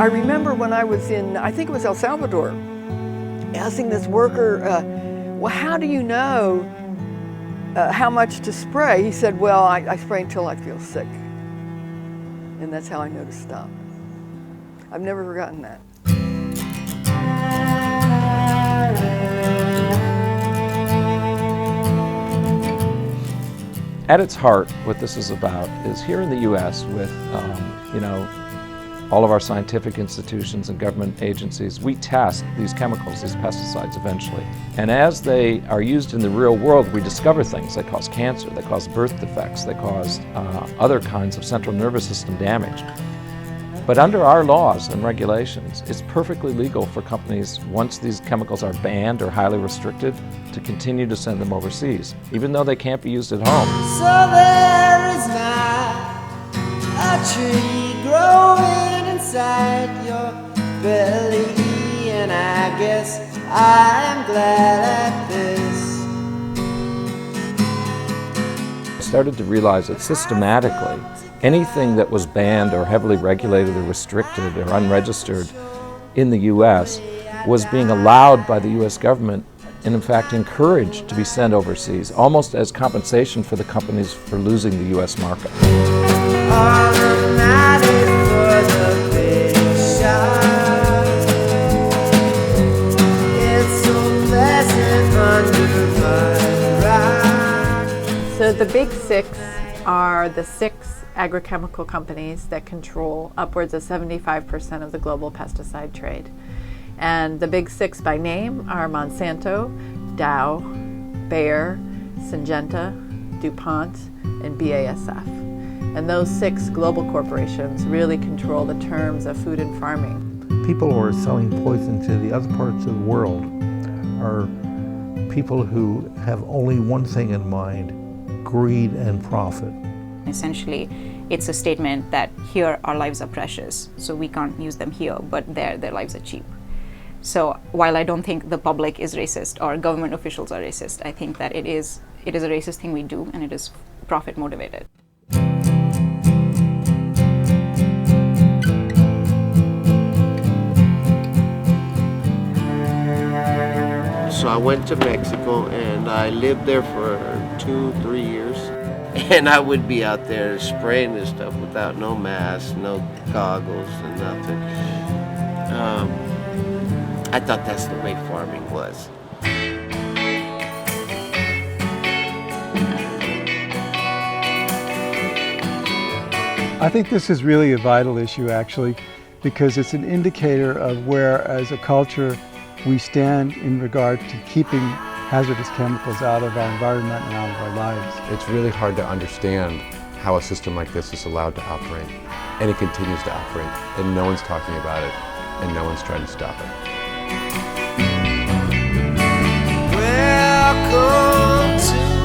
remember when I was in, I think it was El Salvador, asking this worker, well, how do you know how much to spray? He said, well, I spray until I feel sick. And that's how I know to stop. I've never forgotten that. At its heart, what this is about is here in the U.S. with, all of our scientific institutions and government agencies, we test these chemicals, these pesticides eventually. And as they are used in the real world, we discover things that cause cancer, that cause birth defects, that cause other kinds of central nervous system damage. But under our laws and regulations, it's perfectly legal for companies, once these chemicals are banned or highly restricted, to continue to send them overseas, even though they can't be used at home. So there is now a tree growing inside your belly, and I guess I'm glad at this. I started to realize that systematically, anything that was banned or heavily regulated or restricted or unregistered in the U.S. was being allowed by the U.S. government and in fact encouraged to be sent overseas, almost as compensation for the companies for losing the U.S. market. So the big six are the 6 agrochemical companies that control upwards of 75% of the global pesticide trade. And the big 6 by name are Monsanto, Dow, Bayer, Syngenta, DuPont, and BASF. And those 6 global corporations really control the terms of food and farming. People who are selling poison to the other parts of the world are people who have only one thing in mind: greed and profit. Essentially, it's a statement that here our lives are precious, so we can't use them here, but there their lives are cheap. So while I don't think the public is racist or government officials are racist, I think that it is a racist thing we do, and it is profit motivated. So I went to Mexico and I lived there for 2-3 years. And I would be out there spraying this stuff without no mask, no goggles, and nothing. I thought that's the way farming was. I think this is really a vital issue, actually, because it's an indicator of where, as a culture, we stand in regard to keeping hazardous chemicals out of our environment and out of our lives. It's really hard to understand how a system like this is allowed to operate, and it continues to operate, and no one's talking about it, and no one's trying to stop it. Welcome to